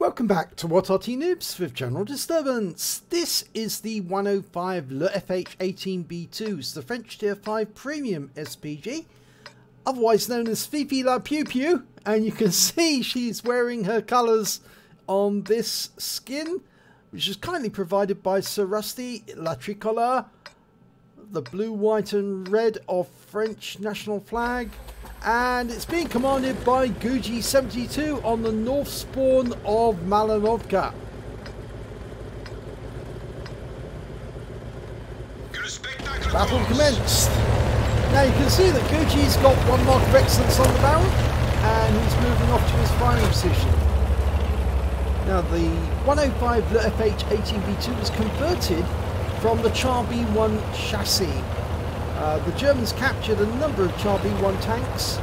Welcome back to What Arty Noobs with General Disturbance. This is the 105 leFH18B2, it's the French Tier 5 Premium SPG, otherwise known as Fifi La Pew Pew, and you can see she's wearing her colours on this skin, which is kindly provided by Sir Rusty La Tricolore, the blue, white and red of French national flag, and it's being commanded by Guji72 on the north spawn of Malinovka. Battle commenced. Now you can see that Guji's got one mark of excellence on the barrel and he's moving off to his firing position. Now the 105 leFH18B2 was converted from the Char B1 chassis. The Germans captured a number of Char B1 tanks,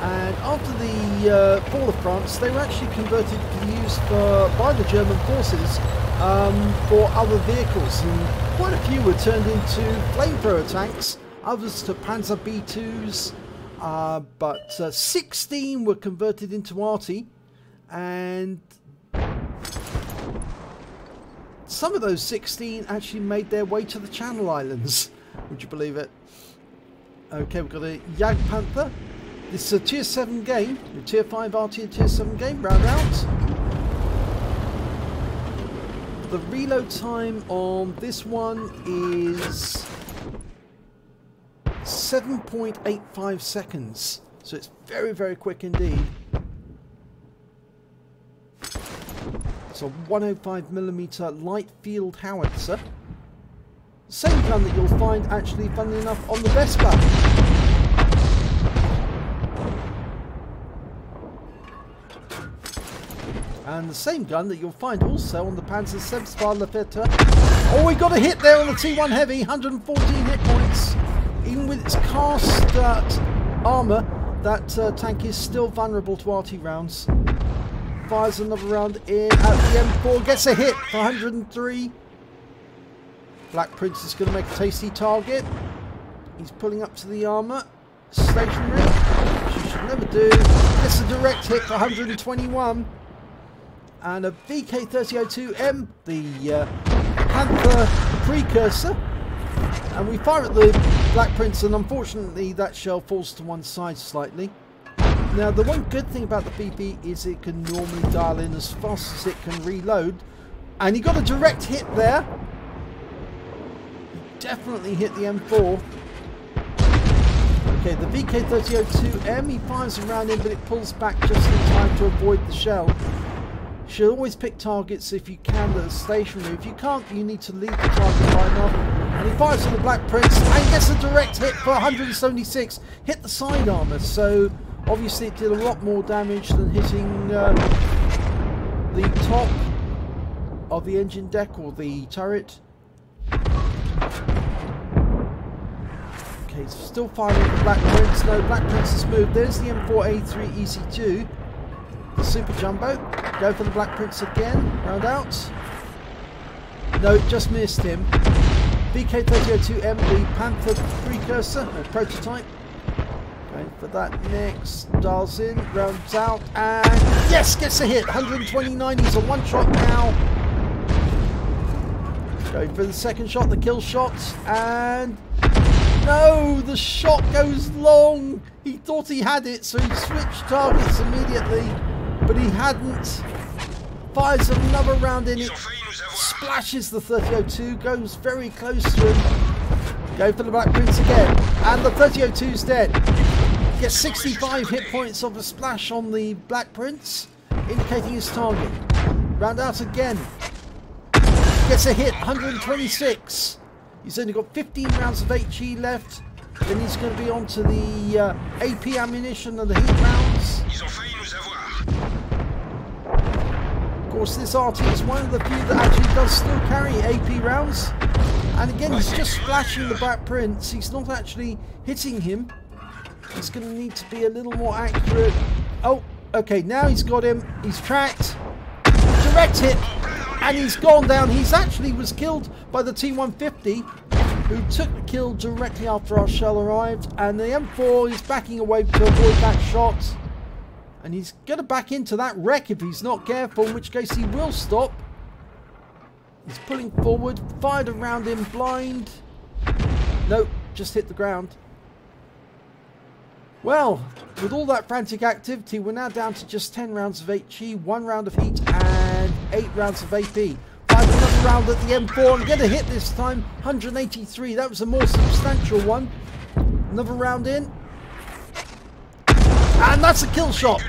and after the fall of France they were actually converted to be used by the German forces for other vehicles, and quite a few were turned into flamethrower tanks, others to Panzer B2s, but 16 were converted into Arty, and some of those 16 actually made their way to the Channel Islands. Would you believe it? Okay, we've got a Jagdpanther. This is a Tier 7 game, a Tier 5 Arty and Tier 7 game, round out. The reload time on this one is 7.85 seconds, so it's very, very quick indeed. It's a 105mm light field howitzer. Same gun that you'll find actually, funnily enough, on the Vespa. And the same gun that you'll find also on the Panzer Lafette. Oh, we got a hit there on the T1 Heavy, 114 hit points. Even with its cast armour, that tank is still vulnerable to Arty rounds. Fires another round in at the M4, gets a hit for 103. Black Prince is going to make a tasty target. He's pulling up to the armour. Stationary, which you should never do. Gets a direct hit for 121. And a VK3002M, the Panther precursor. And we fire at the Black Prince, and unfortunately that shell falls to one side slightly. Now the one good thing about the PP is it can normally dial in as fast as it can reload. And he got a direct hit there. Definitely hit the M4. Okay, the VK3002M, he fires around him, but it pulls back just in time to avoid the shell. You should always pick targets if you can that are stationary. If you can't, you need to leave the target line up. And he fires on the Black Prince and gets a direct hit for 176. Hit the side armour, so obviously it did a lot more damage than hitting the top of the engine deck or the turret. Okay, still firing at the Black Prince. No, Black Prince has moved. There's the M4A3 EC2. The Super Jumbo. Go for the Black Prince again. Round out. No, just missed him. VK3002M, the Panther precursor, or prototype. Going for that next. Dials in, rounds out, and yes, gets a hit. 129. He's a one shot now. Going for the second shot, the kill shot, and no, the shot goes long. He thought he had it, so he switched targets immediately, but he hadn't. Fires another round in, it splashes the 3002, goes very close to him. Go for the Black Prince again, and the 3002's dead. Gets 65 hit points of a splash on the Black Prince, indicating his target. Round out again. Gets a hit, 126. He's only got 15 rounds of HE left. Then he's going to be on to the AP ammunition and the heat rounds. Of course, this Arty is one of the few that actually does still carry AP rounds. And again, he's just splashing the Black Prince. He's not actually hitting him. He's going to need to be a little more accurate. Oh, okay, now he's got him. He's tracked. Direct hit. And he's gone down. He's actually was killed by the T150, who took the kill directly after our shell arrived. And the M4 is backing away to avoid that shot. And he's going to back into that wreck if he's not careful, in which case he will stop. He's pulling forward, fired around him, blind. Nope, just hit the ground. Well, with all that frantic activity, we're now down to just 10 rounds of HE, 1 round of heat, and 8 rounds of AP. Fired another round at the M4 and get a hit this time, 183. That was a more substantial one. Another round in. And that's a kill shot.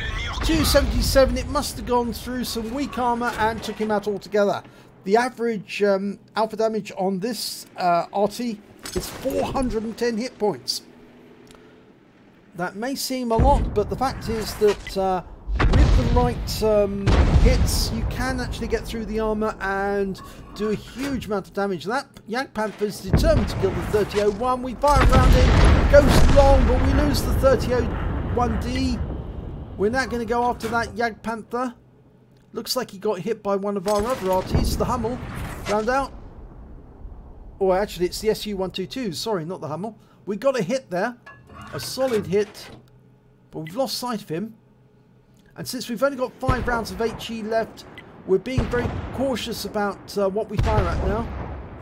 277. It must have gone through some weak armor and took him out altogether. The average alpha damage on this Arty is 410 hit points. That may seem a lot, but the fact is that with the right hits, you can actually get through the armor and do a huge amount of damage. That Jagdpanther is determined to kill the 3001. We fire around him, goes long, but we lose the 3001D. We're now going to go after that Jagdpanther. Looks like he got hit by one of our other Arties, the Hummel. Round out. Or actually, it's the SU-122. Sorry, not the Hummel. We got a hit there. A solid hit. But we've lost sight of him. And since we've only got 5 rounds of HE left, we're being very cautious about what we fire at now.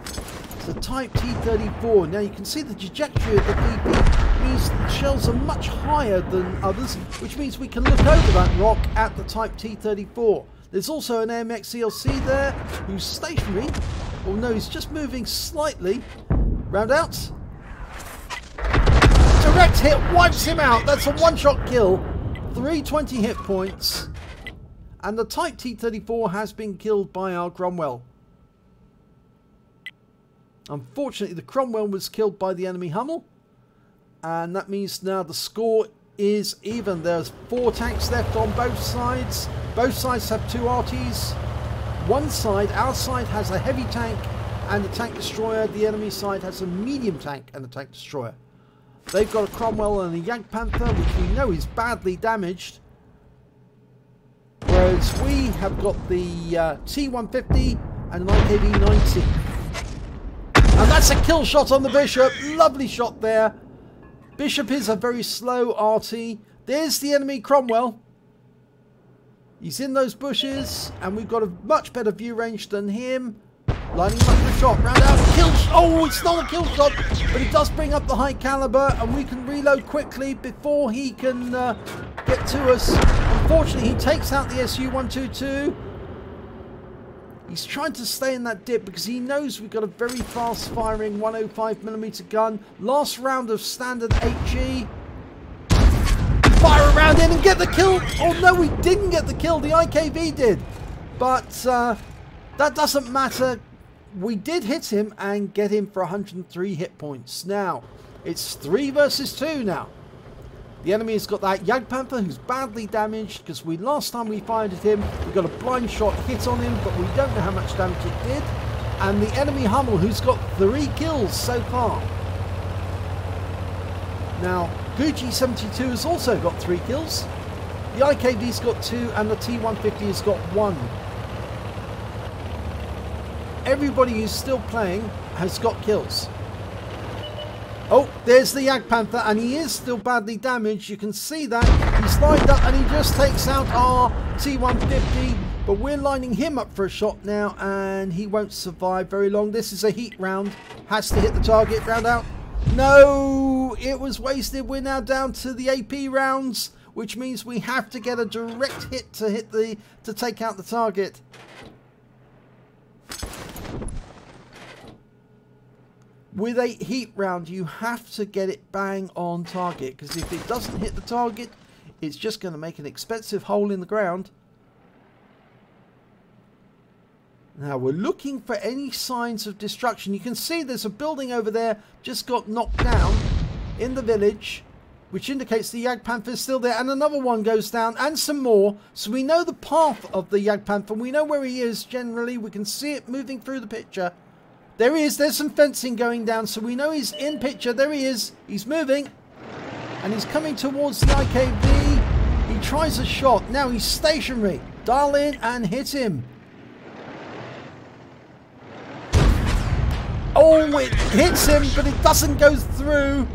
It's a Type T-34. Now you can see the trajectory of the PP means the shells are much higher than others, which means we can look over that rock at the Type T-34. There's also an AMX ELC there, who's stationary. Oh no, he's just moving slightly. Round out. Direct hit wipes him out. That's a one-shot kill. 320 hit points. And the Type T-34 has been killed by our Cromwell. Unfortunately, the Cromwell was killed by the enemy Hummel. And that means now the score is even. There's 4 tanks left on both sides. Both sides have 2 Arties. One side, our side, has a heavy tank and a tank destroyer. The enemy side has a medium tank and a tank destroyer. They've got a Cromwell and a Jagdpanther, which we know is badly damaged. Whereas we have got the T150 and an IKV-90. And that's a kill shot on the Bishop. Lovely shot there. Bishop is a very slow Arty. There's the enemy Cromwell. He's in those bushes, and we've got a much better view range than him. Lining him up for a shot. Round out. Kill shot. Oh, it's not a kill shot, but it does bring up the high caliber, and we can reload quickly before he can get to us. Unfortunately, he takes out the SU-122. He's trying to stay in that dip because he knows we've got a very fast-firing 105mm gun. Last round of standard HE. Fire around in and get the kill. Oh no, we didn't get the kill. The IKV did. But that doesn't matter. We did hit him and get him for 103 hit points. Now, it's 3 versus 2 now. The enemy has got that Jagdpanther who's badly damaged because last time we fired at him, we got a blind shot hit on him, but we don't know how much damage it did. And the enemy Hummel who's got 3 kills so far. Now, Gucci72 has also got 3 kills. The IKV's got 2 and the T150 has got 1. Everybody who's still playing has got kills. Oh, there's the Jagdpanther, and he is still badly damaged. You can see that. He's lined up, and he just takes out our T150. But we're lining him up for a shot now, and he won't survive very long. This is a heat round. Has to hit the target. Round out. No, it was wasted. We're now down to the AP rounds, which means we have to get a direct hit to take out the target. With a heat round, you have to get it bang on target, because if it doesn't hit the target, it's just going to make an expensive hole in the ground. Now we're looking for any signs of destruction. You can see there's a building over there just got knocked down in the village, which indicates the Jagdpanther is still there, and another one goes down, and some more. So we know the path of the Jagdpanther. We know where he is generally. We can see it moving through the picture. There he is. There's some fencing going down, so we know he's in picture. There he is. He's moving, and he's coming towards the IKV. He tries a shot. Now he's stationary. Dial in and hit him. Oh, it hits him, but it doesn't go through.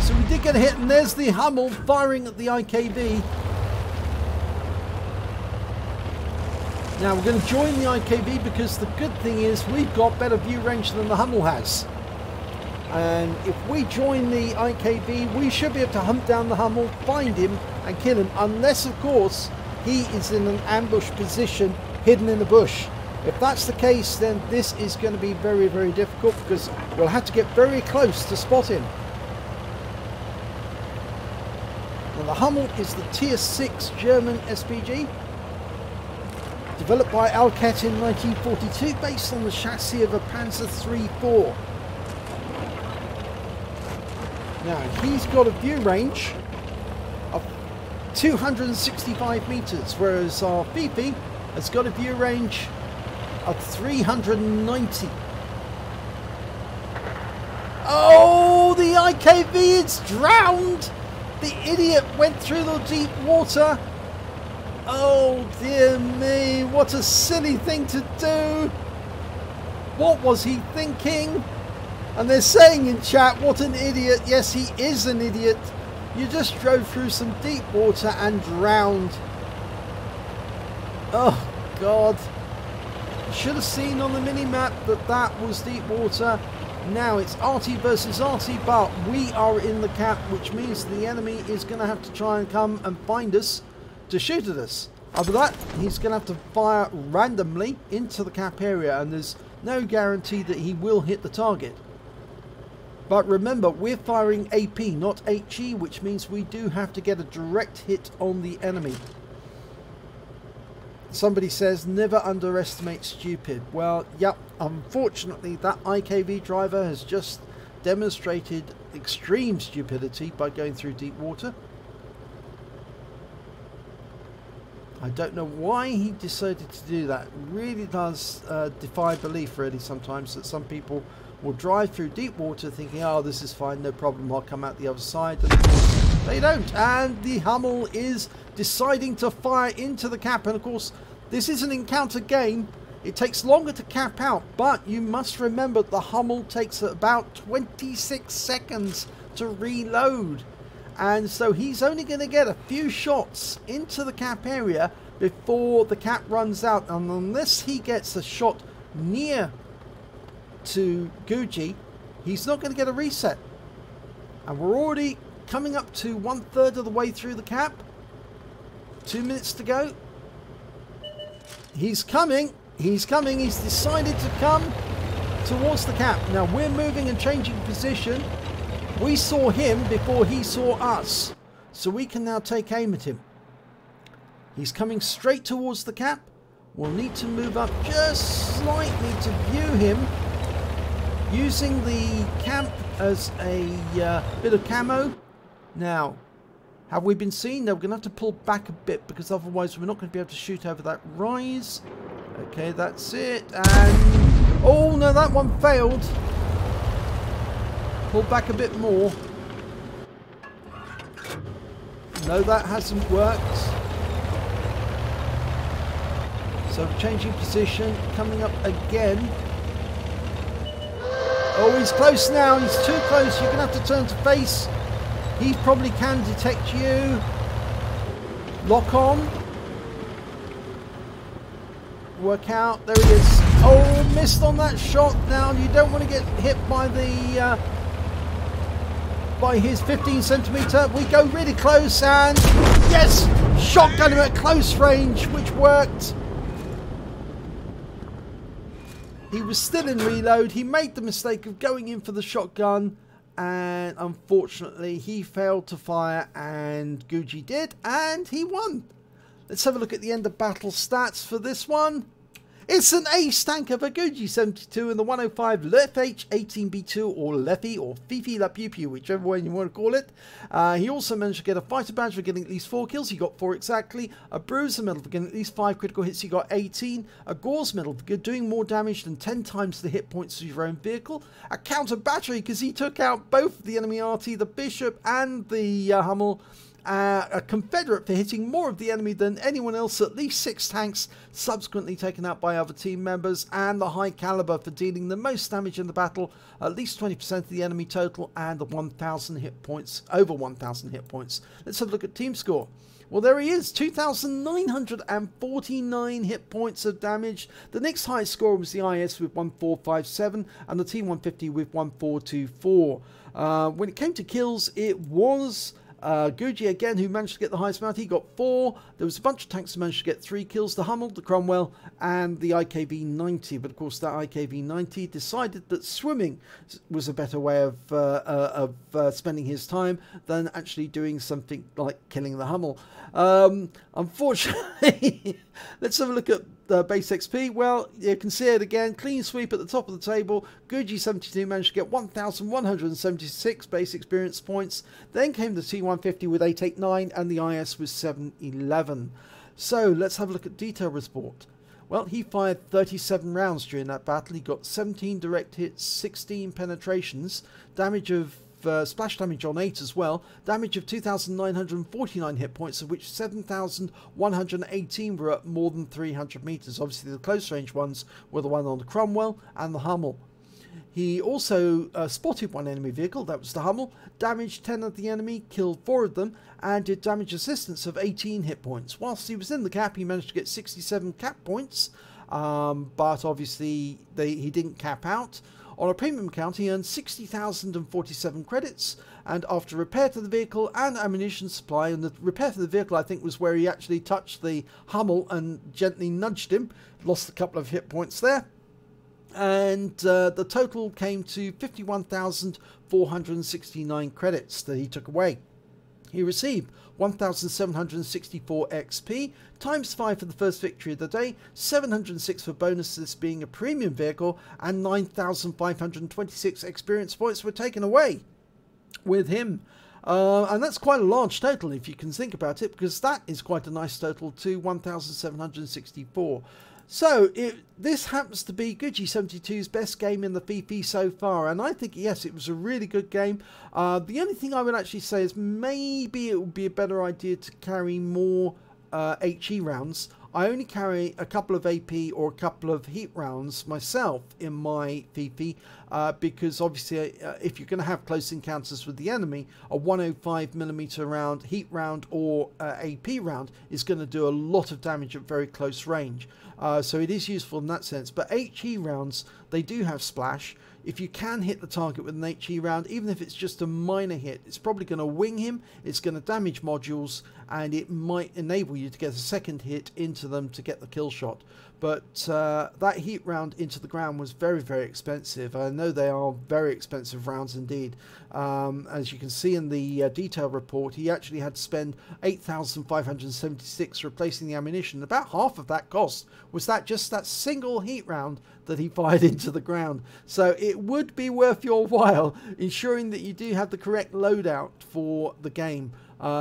So we did get a hit, and there's the Hummel firing at the IKV. Now we're going to join the IKV because the good thing is we've got better view range than the Hummel has. And if we join the IKV, we should be able to hunt down the Hummel, find him and kill him, unless of course he is in an ambush position hidden in the bush. If that's the case, then this is going to be very, very difficult because we'll have to get very close to spot him. Now the Hummel is the Tier 6 German SPG, developed by Alcat in 1942, based on the chassis of a Panzer III-4. Now he's got a view range of 265 meters, whereas our Fifi has got a view range of 390. Oh, the IKV is drowned! The idiot went through the deep water. Oh dear me, what a silly thing to do. What was he thinking? And they're saying in chat, what an idiot. Yes, he is an idiot. You just drove through some deep water and drowned. Oh God. You should have seen on the mini-map that that was deep water. Now it's Arty versus Arty, but we are in the cap, which means the enemy is going to have to try and come and find us to shoot at us. After that, he's going to have to fire randomly into the cap area, and there's no guarantee that he will hit the target. But remember, we're firing AP, not HE, which means we do have to get a direct hit on the enemy. Somebody says, never underestimate stupid. Well, yep, unfortunately that IKV driver has just demonstrated extreme stupidity by going through deep water. I don't know why he decided to do that. It really does defy belief, really, sometimes, that some people will drive through deep water thinking, oh, this is fine, no problem, I'll come out the other side. And of course they don't. And the Hummel is deciding to fire into the cap. And of course, this is an encounter game. It takes longer to cap out, but you must remember the Hummel takes about 26 seconds to reload. And so he's only going to get a few shots into the cap area before the cap runs out. And unless he gets a shot near to Guji, he's not going to get a reset. And we're already coming up to 1/3 of the way through the cap. 2 minutes to go. He's coming. He's coming. He's decided to come towards the cap. Now we're moving and changing position. We saw him before he saw us, so we can now take aim at him. He's coming straight towards the cap. We'll need to move up just slightly to view him, using the camp as a bit of camo. Now, have we been seen? No, we're going to have to pull back a bit because otherwise we're not going to be able to shoot over that rise. Okay, that's it. And oh no, that one failed. Pull back a bit more. No, that hasn't worked. So changing position, coming up again. Oh, he's close now. He's too close. You're going to have to turn to face. He probably can detect you. Lock on. Work out. There he is. Oh, missed on that shot. Now you don't want to get hit by the by his 15 centimeter. We go really close and yes, shotgun him at close range, which worked. He was still in reload. He made the mistake of going in for the shotgun, and unfortunately he failed to fire, and Guji did, and he won. Let's have a look at the end of battle stats for this one. It's an ace tank of a Guji 72 and the 105 leFH18B2 or leFH or Fifi La Pew Pew, whichever way you want to call it. He also managed to get a fighter badge for getting at least 4 kills. He got 4 exactly. A bruiser medal for getting at least 5 critical hits. He got 18. A Gore's medal for doing more damage than 10 times the hit points of your own vehicle. A counter battery because he took out both the enemy Arty, the Bishop and the Hummel. a Confederate for hitting more of the enemy than anyone else, at least 6 tanks subsequently taken out by other team members, and the High Calibre for dealing the most damage in the battle, at least 20% of the enemy total, and the 1,000 hit points, over 1,000 hit points. Let's have a look at team score. Well, there he is, 2,949 hit points of damage. The next highest score was the IS with 1,457 and the T150 with 1,424. When it came to kills, it was Guji again who managed to get the highest amount. He got 4. There was a bunch of tanks who managed to get 3 kills. The Hummel, the Cromwell, and the IKV-90. But of course, that IKV-90 decided that swimming was a better way of spending his time than actually doing something like killing the Hummel. Unfortunately, let's have a look at base XP. Well, you can see it again. Clean sweep at the top of the table. Guji72 managed to get 1,176 base experience points. Then came the T150 with 889 and the IS with 711. So let's have a look at detail report. Well, he fired 37 rounds during that battle. He got 17 direct hits, 16 penetrations, damage of splash damage on 8 as well, damage of 2,949 hit points, of which 7,118 were at more than 300 meters. Obviously the close range ones were the one on the Cromwell and the Hummel. He also spotted one enemy vehicle, that was the Hummel, damaged 10 of the enemy, killed 4 of them, and did damage assistance of 18 hit points. Whilst he was in the cap, he managed to get 67 cap points, but obviously he didn't cap out. On a premium account, he earned 60,047 credits, and after repair to the vehicle and ammunition supply, and the repair to the vehicle I think was where he actually touched the Hummel and gently nudged him, lost a couple of hit points there, and the total came to 51,469 credits that he took away. He received 1,764 XP, times 5 for the first victory of the day, 706 for bonuses being a premium vehicle, and 9,526 experience points were taken away with him. And that's quite a large total if you can think about it, because that is quite a nice total to 1,764. So this happens to be Guji72's best game in the FIFI so far, and I think, yes, it was a really good game. The only thing I would actually say is maybe it would be a better idea to carry more HE rounds. I only carry a couple of AP or a couple of heat rounds myself in my FIFI, because obviously if you're going to have close encounters with the enemy, a 105mm round, heat round or AP round is going to do a lot of damage at very close range. So it is useful in that sense. But HE rounds, they do have splash. If you can hit the target with an HE round, even if it's just a minor hit, it's probably going to wing him, it's going to damage modules, and it might enable you to get a second hit into them to get the kill shot. But that heat round into the ground was very, very expensive. I know they are very expensive rounds indeed. As you can see in the detail report, he actually had to spend 8,576 replacing the ammunition. About half of that cost was just that single heat round that he fired into the ground. So it would be worth your while ensuring that you do have the correct loadout for the game.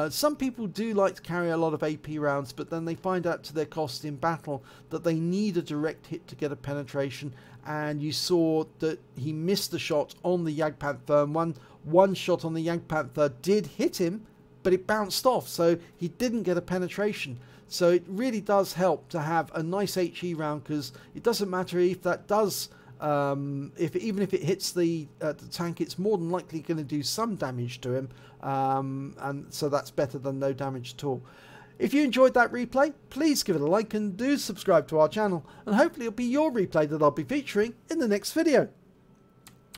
Some people do like to carry a lot of AP rounds, but then they find out to their cost in battle that they need a direct hit to get a penetration, and you saw that he missed the shot on the Jagdpanther. One shot on the Jagdpanther did hit him, but it bounced off, so he didn't get a penetration. So it really does help to have a nice HE round, because it doesn't matter if that does even if it hits the tank, it's more than likely going to do some damage to him, and so that's better than no damage at all. If you enjoyed that replay, please give it a like and do subscribe to our channel, and hopefully it'll be your replay that I'll be featuring in the next video.